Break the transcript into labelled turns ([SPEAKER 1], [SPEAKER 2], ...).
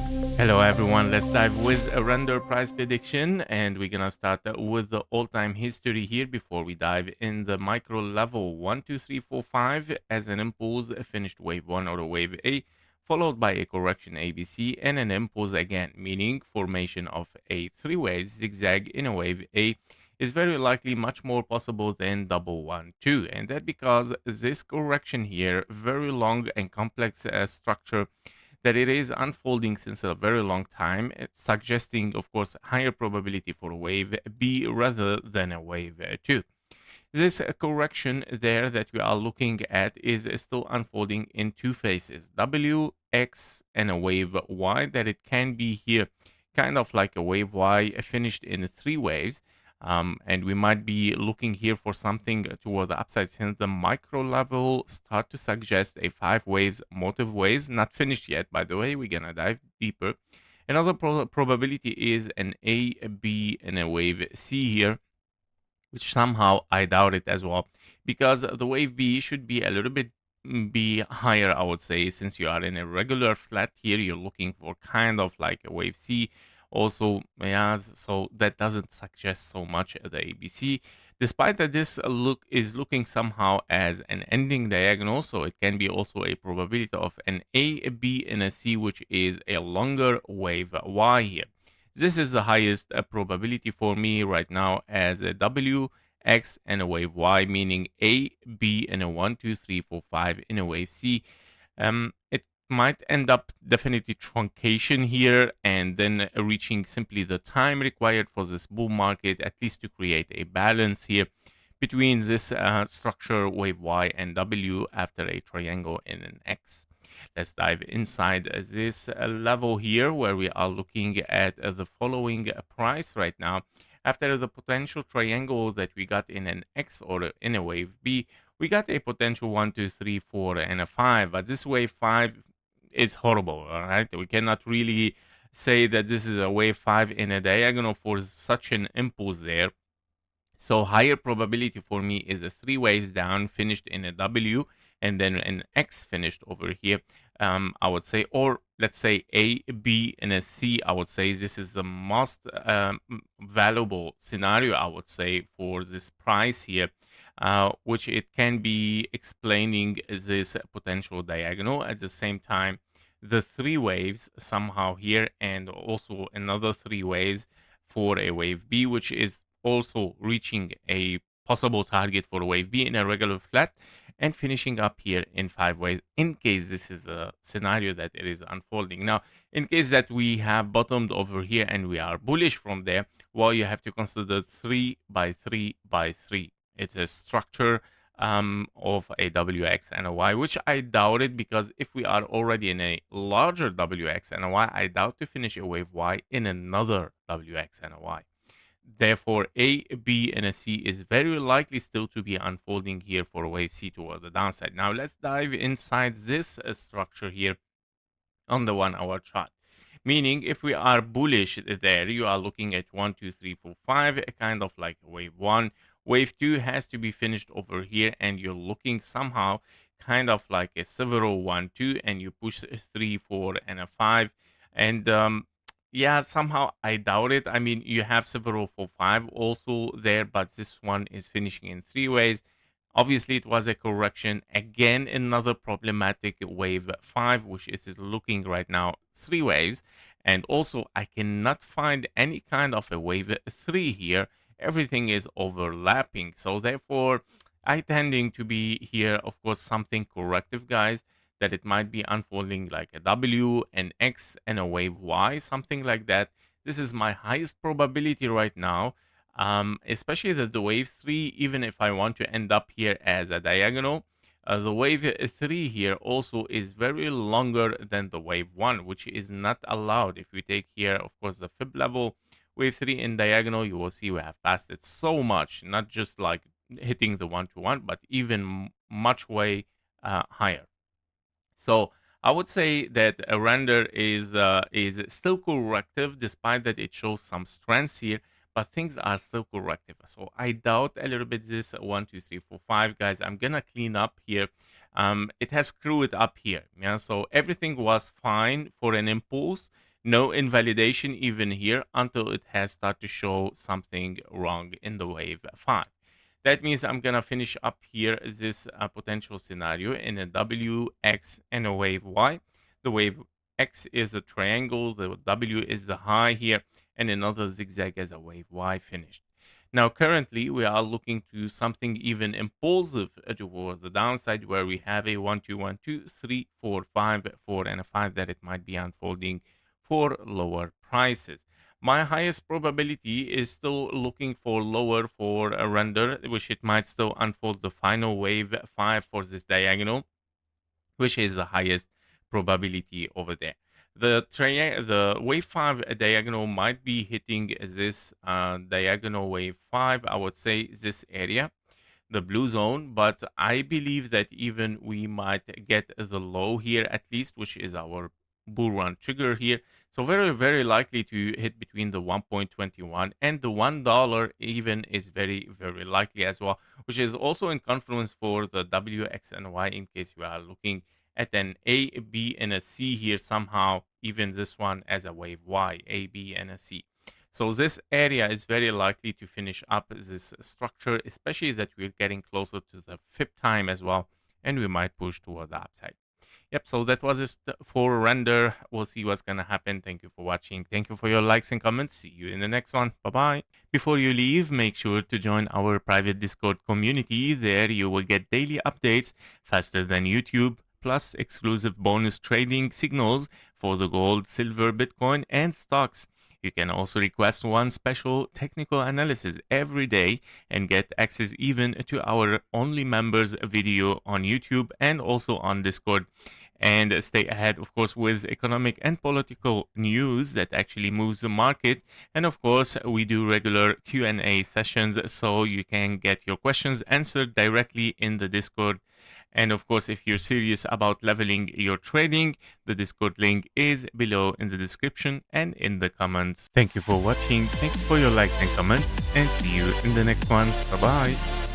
[SPEAKER 1] Hello everyone, let's dive with a render price prediction, and we're gonna start with the all-time history here before we dive in the micro level 1 2 3 4 5 as an impulse finished wave 1 or a wave A, followed by a correction ABC and an impulse again, meaning formation of a three waves zigzag in a wave A is very likely much more possible than double 1 2, and that because this correction here, very long and complex structure, that it is unfolding since a very long time, suggesting, of course, higher probability for wave B rather than a wave 2. This correction there that we are looking at is still unfolding in two phases, W, X, and a wave Y, that it can be here kind of like a wave Y finished in three waves. And we might be looking here for something toward the upside since the micro level start to suggest a five waves, motive waves, not finished yet, by the way. We're gonna dive deeper. Another probability is an A, B, and a wave C here, which somehow I doubt it as well, because the wave B should be a little bit be higher, I would say, since you are in a regular flat here, you're looking for kind of like a wave C. Also, yeah, so that doesn't suggest so much the ABC, despite that this look is looking somehow as an ending diagonal, so it can be also a probability of an A, B, and a C, which is a longer wave Y here. This is the highest probability for me right now as a W, X, and a wave Y, meaning A, B, and a 1, 2, 3, 4, 5 in a wave C. It might end up definitely truncation here and then reaching simply the time required for this bull market, at least to create a balance here between this structure wave Y and W after a triangle in an X. Let's dive inside this level here where we are looking at the following price right now. After the potential triangle that we got in an X or in a wave B, we got a potential 1, 2, 3, 4, and a 5. But this wave 5 is horrible, all right? We cannot really say that this is a wave 5 in a diagonal for such an impulse there. So higher probability for me is a three waves down finished in a W and then an X finished over here. I would say, or let's say A, B, and a C. I would say this is the most valuable scenario, I would say, for this price here, which it can be explaining this potential diagonal. At the same time, the three waves somehow here, and also another three waves for a wave B, which is also reaching a possible target for wave B in a regular flat and finishing up here in five ways in case this is a scenario that it is unfolding. Now, in case that we have bottomed over here and we are bullish from there, well, you have to consider 3 by 3 by 3. It's a structure of a WX and a Y, which I doubt it, because if we are already in a larger WX and a Y, I doubt to finish a wave Y in another WX and a Y. Therefore, A, B, and a C is very likely still to be unfolding here for wave C toward the downside. Now, let's dive inside this structure here on the 1 hour chart. Meaning, if we are bullish there, you are looking at 1, 2, 3, 4, 5, a kind of like wave 1. Wave 2 has to be finished over here, and you're looking somehow kind of like a several 1, 2, and you push 3, 4, and a 5. And yeah, somehow I doubt it. I mean, you have several 4, 5 also there, but this one is finishing in three ways. Obviously, it was a correction. Again, another problematic wave 5, which it is looking right now three waves. And also, I cannot find any kind of a wave 3 here. Everything is overlapping. So therefore, I tending to be here, of course, something corrective, guys, that it might be unfolding like a W, an X, and a wave Y, something like that. This is my highest probability right now, especially that the wave 3, even if I want to end up here as a diagonal, the wave 3 here also is very longer than the wave 1, which is not allowed. If we take here, of course, the fib level, wave 3 in diagonal, you will see we have passed it so much, not just like hitting the 1-to-1, but even much way higher. So I would say that a render is still corrective, despite that it shows some strengths here, but things are still corrective. So I doubt a little bit this 1, 2, 3, 4, 5, guys. I'm gonna clean up here it has screwed up here. Yeah, so everything was fine for an impulse, no invalidation even here until it has started to show something wrong in the wave 5. That means I'm gonna finish up here this potential scenario in a W, X, and a wave Y. The wave X is a triangle, the W is the high here, and another zigzag as a wave Y finished. Now, currently, we are looking to something even impulsive toward the downside, where we have a 1, 2, 1, 2, 3, 4, 5, 4, and a 5 that it might be unfolding for lower prices. My highest probability is still looking for lower for a render, which it might still unfold the final wave 5 for this diagonal, which is the highest probability over there. The wave 5 diagonal might be hitting this diagonal wave 5, I would say this area, the blue zone, but I believe that even we might get the low here at least, which is our bull run trigger here. So very, very likely to hit between the 1.21 and the $1 even is very, very likely as well, which is also in confluence for the W, X, and Y in case you are looking at an A, B, and a C here somehow, even this one as a wave Y, A, B, and a C. So this area is very likely to finish up this structure, especially that we're getting closer to the fib time as well, and we might push toward the upside. Yep, so that was it for render. We'll see what's going to happen. Thank you for watching. Thank you for your likes and comments. See you in the next one. Bye-bye. Before you leave, make sure to join our private Discord community. There you will get daily updates faster than YouTube, plus exclusive bonus trading signals for the gold, silver, Bitcoin, and stocks. You can also request one special technical analysis every day and get access even to our only members video on YouTube and also on Discord. And stay ahead, of course, with economic and political news that actually moves the market. And of course, we do regular Q&A sessions, so you can get your questions answered directly in the Discord. And of course, if you're serious about leveling your trading, the Discord link is below in the description and in the comments. Thank you for watching. Thank you for your likes and comments, and see you in the next one. Bye-bye.